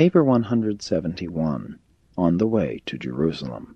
Paper 171, On the Way to Jerusalem.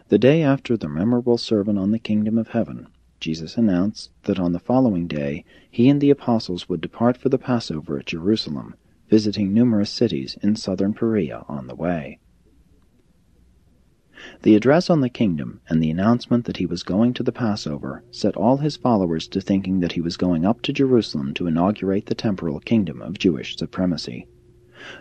The day after the memorable sermon on the kingdom of heaven, Jesus announced that on the following day he and the apostles would depart for the Passover at Jerusalem, visiting numerous cities in southern Perea on the way. The address on the kingdom and the announcement that he was going to the Passover set all his followers to thinking that he was going up to Jerusalem to inaugurate the temporal kingdom of Jewish supremacy.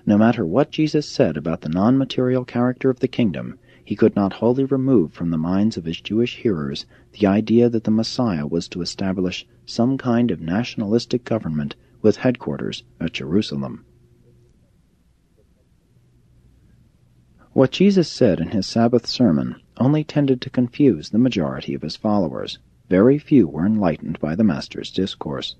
No matter what Jesus said about the non-material character of the kingdom, he could not wholly remove from the minds of his Jewish hearers the idea that the Messiah was to establish some kind of nationalistic government with headquarters at Jerusalem. What Jesus said in his Sabbath sermon only tended to confuse the majority of his followers. Very few were enlightened by the Master's discourse.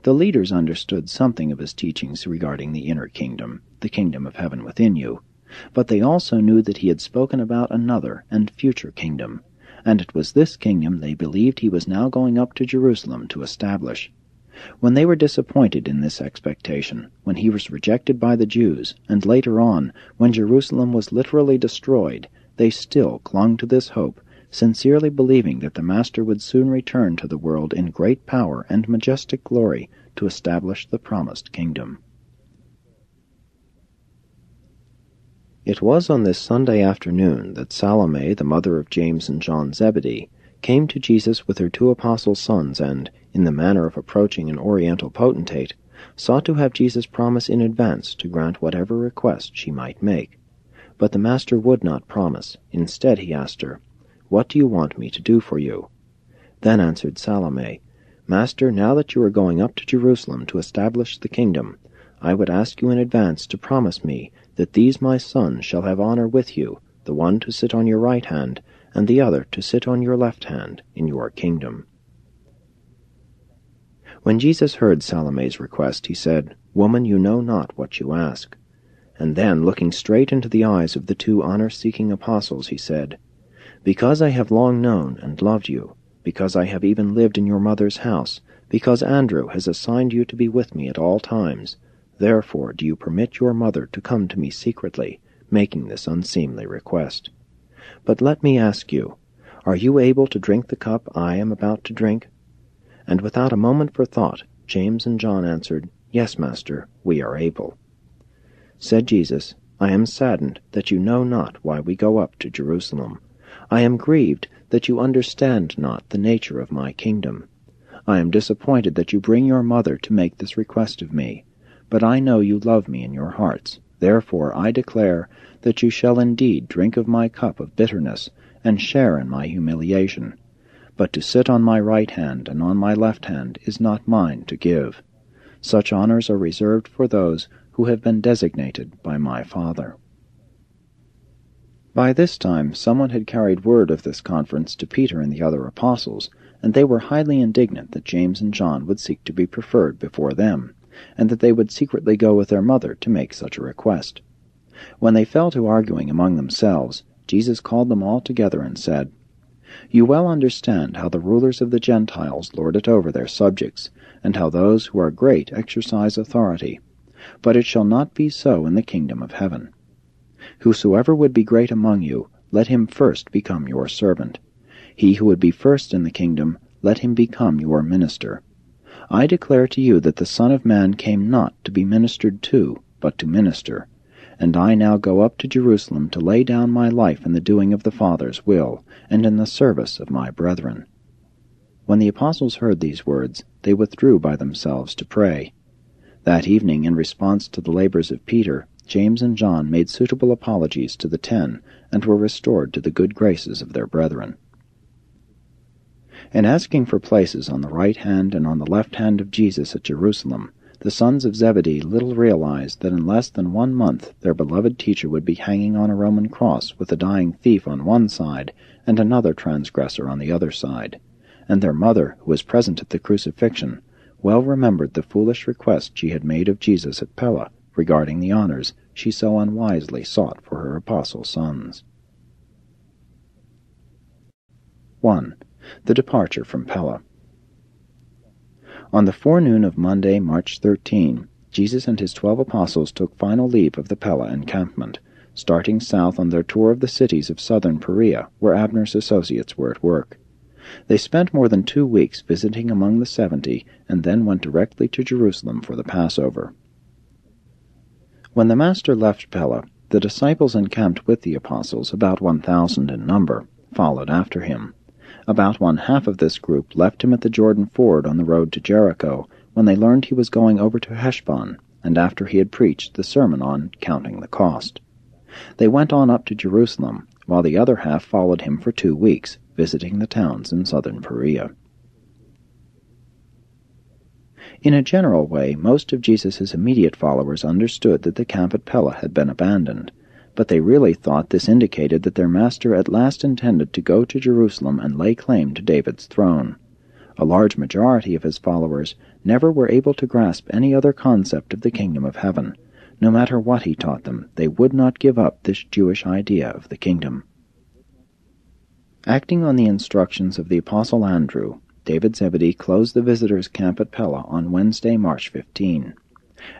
The leaders understood something of his teachings regarding the inner kingdom, the kingdom of heaven within you, but they also knew that he had spoken about another and future kingdom, and it was this kingdom they believed he was now going up to Jerusalem to establish. When they were disappointed in this expectation, when he was rejected by the Jews, and later on, when Jerusalem was literally destroyed, they still clung to this hope, sincerely believing that the Master would soon return to the world in great power and majestic glory to establish the promised kingdom. It was on this Sunday afternoon that Salome, the mother of James and John Zebedee, came to Jesus with her two apostle sons and, in the manner of approaching an oriental potentate, sought to have Jesus promise in advance to grant whatever request she might make. But the Master would not promise. Instead he asked her, "What do you want me to do for you?" Then answered Salome, "Master, now that you are going up to Jerusalem to establish the kingdom, I would ask you in advance to promise me that these my sons shall have honor with you, the one to sit on your right hand, and the other to sit on your left hand in your kingdom." When Jesus heard Salome's request, he said, "Woman, you know not what you ask." And then, looking straight into the eyes of the two honor-seeking apostles, he said, "Because I have long known and loved you, because I have even lived in your mother's house, because Andrew has assigned you to be with me at all times, therefore do you permit your mother to come to me secretly, making this unseemly request. But let me ask you, are you able to drink the cup I am about to drink?" And without a moment for thought, James and John answered, "Yes, Master, we are able." Said Jesus, "I am saddened that you know not why we go up to Jerusalem. I am grieved that you understand not the nature of my kingdom. I am disappointed that you bring your mother to make this request of me, but I know you love me in your hearts. Therefore I declare that you shall indeed drink of my cup of bitterness and share in my humiliation. But to sit on my right hand and on my left hand is not mine to give. Such honors are reserved for those who have been designated by my Father." By this time someone had carried word of this conference to Peter and the other apostles, and they were highly indignant that James and John would seek to be preferred before them, and that they would secretly go with their mother to make such a request. When they fell to arguing among themselves, Jesus called them all together and said, "You well understand how the rulers of the Gentiles lord it over their subjects, and how those who are great exercise authority. But it shall not be so in the kingdom of heaven. Whosoever would be great among you, let him first become your servant. He who would be first in the kingdom, let him become your minister. I declare to you that the Son of Man came not to be ministered to, but to minister. And I now go up to Jerusalem to lay down my life in the doing of the Father's will, and in the service of my brethren." When the apostles heard these words, they withdrew by themselves to pray. That evening, in response to the labors of Peter, James and John made suitable apologies to the 10, and were restored to the good graces of their brethren. In asking for places on the right hand and on the left hand of Jesus at Jerusalem, the sons of Zebedee little realized that in less than 1 month their beloved teacher would be hanging on a Roman cross with a dying thief on one side and another transgressor on the other side, and their mother, who was present at the crucifixion, well remembered the foolish request she had made of Jesus at Pella regarding the honors she so unwisely sought for her apostle sons. 1. The departure from Pella. On the forenoon of Monday, March 13, Jesus and his 12 apostles took final leave of the Pella encampment, starting south on their tour of the cities of southern Perea, where Abner's associates were at work. They spent more than 2 weeks visiting among the 70 and then went directly to Jerusalem for the Passover. When the Master left Pella, the disciples encamped with the apostles, about 1,000 in number, followed after him. About one half of this group left him at the Jordan ford on the road to Jericho when they learned he was going over to Heshbon, and after he had preached the sermon on counting the cost. They went on up to Jerusalem, while the other half followed him for 2 weeks, visiting the towns in southern Perea. In a general way, most of Jesus' immediate followers understood that the camp at Pella had been abandoned, but they really thought this indicated that their Master at last intended to go to Jerusalem and lay claim to David's throne. A large majority of his followers never were able to grasp any other concept of the kingdom of heaven. No matter what he taught them, they would not give up this Jewish idea of the kingdom. Acting on the instructions of the Apostle Andrew, David Zebedee closed the visitors' camp at Pella on Wednesday, March 15.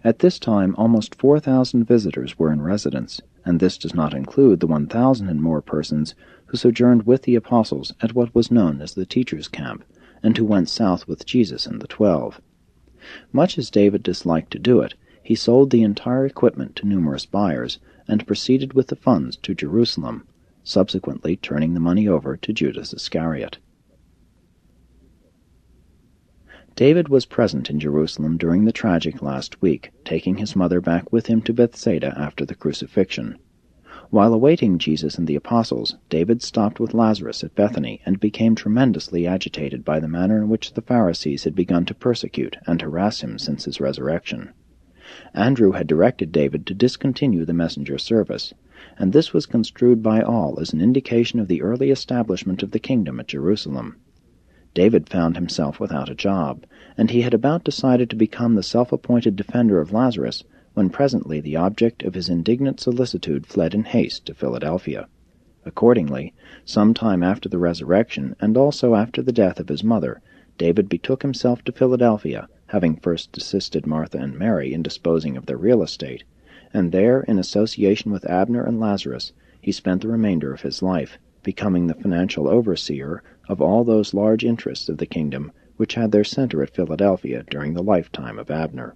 At this time, almost 4,000 visitors were in residence, and this does not include the 1,000 and more persons who sojourned with the apostles at what was known as the Teachers' Camp, and who went south with Jesus and the 12. Much as David disliked to do it, he sold the entire equipment to numerous buyers, and proceeded with the funds to Jerusalem, subsequently turning the money over to Judas Iscariot. David was present in Jerusalem during the tragic last week, taking his mother back with him to Bethsaida after the crucifixion. While awaiting Jesus and the apostles, David stopped with Lazarus at Bethany and became tremendously agitated by the manner in which the Pharisees had begun to persecute and harass him since his resurrection. Andrew had directed David to discontinue the messenger service, and this was construed by all as an indication of the early establishment of the kingdom at Jerusalem. David found himself without a job, and he had about decided to become the self-appointed defender of Lazarus when presently the object of his indignant solicitude fled in haste to Philadelphia. Accordingly, some time after the resurrection, and also after the death of his mother, David betook himself to Philadelphia, having first assisted Martha and Mary in disposing of their real estate, and there, in association with Abner and Lazarus, he spent the remainder of his life, becoming the financial overseer of all those large interests of the kingdom which had their center at Philadelphia during the lifetime of Abner.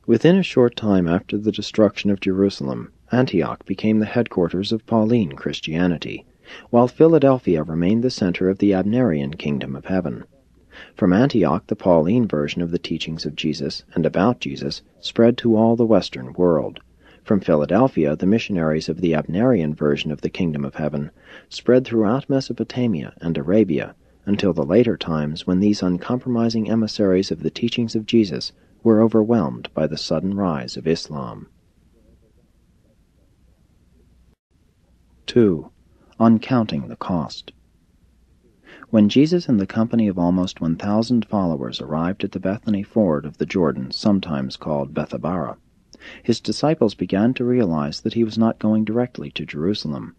Within a short time after the destruction of Jerusalem, Antioch became the headquarters of Pauline Christianity, while Philadelphia remained the center of the Abnerian kingdom of heaven. From Antioch, the Pauline version of the teachings of Jesus and about Jesus spread to all the Western world. From Philadelphia, the missionaries of the Abnerian version of the kingdom of heaven spread throughout Mesopotamia and Arabia, until the later times when these uncompromising emissaries of the teachings of Jesus were overwhelmed by the sudden rise of Islam. 2. On counting the cost. When Jesus and the company of almost 1,000 followers arrived at the Bethany ford of the Jordan, sometimes called Bethabara, his disciples began to realize that he was not going directly to Jerusalem.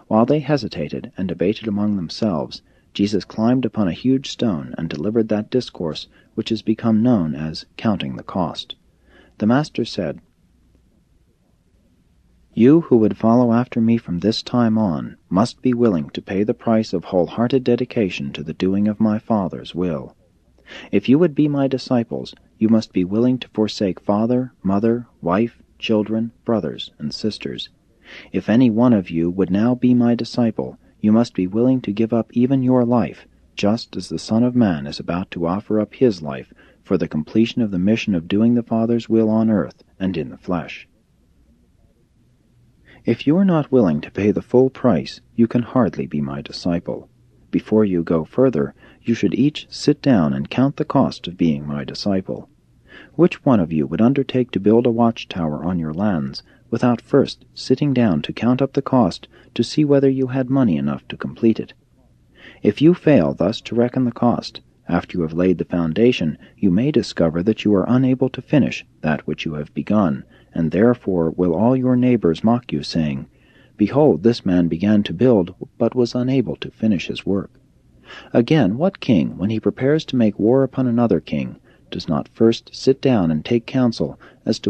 While they hesitated and debated among themselves, Jesus climbed upon a huge stone and delivered that discourse which has become known as counting the cost. The Master said, "You who would follow after me from this time on must be willing to pay the price of wholehearted dedication to the doing of my Father's will. If you would be my disciples, you must be willing to forsake father, mother, wife, children, brothers, and sisters. If any one of you would now be my disciple, you must be willing to give up even your life, just as the Son of Man is about to offer up his life for the completion of the mission of doing the Father's will on earth and in the flesh. If you are not willing to pay the full price, you can hardly be my disciple. Before you go further, you should each sit down and count the cost of being my disciple. Which one of you would undertake to build a watchtower on your lands without first sitting down to count up the cost to see whether you had money enough to complete it? If you fail thus to reckon the cost, after you have laid the foundation, you may discover that you are unable to finish that which you have begun, and therefore will all your neighbors mock you, saying, 'Behold, this man began to build, but was unable to finish his work.' Again, what king, when he prepares to make war upon another king, does not first sit down and take counsel as to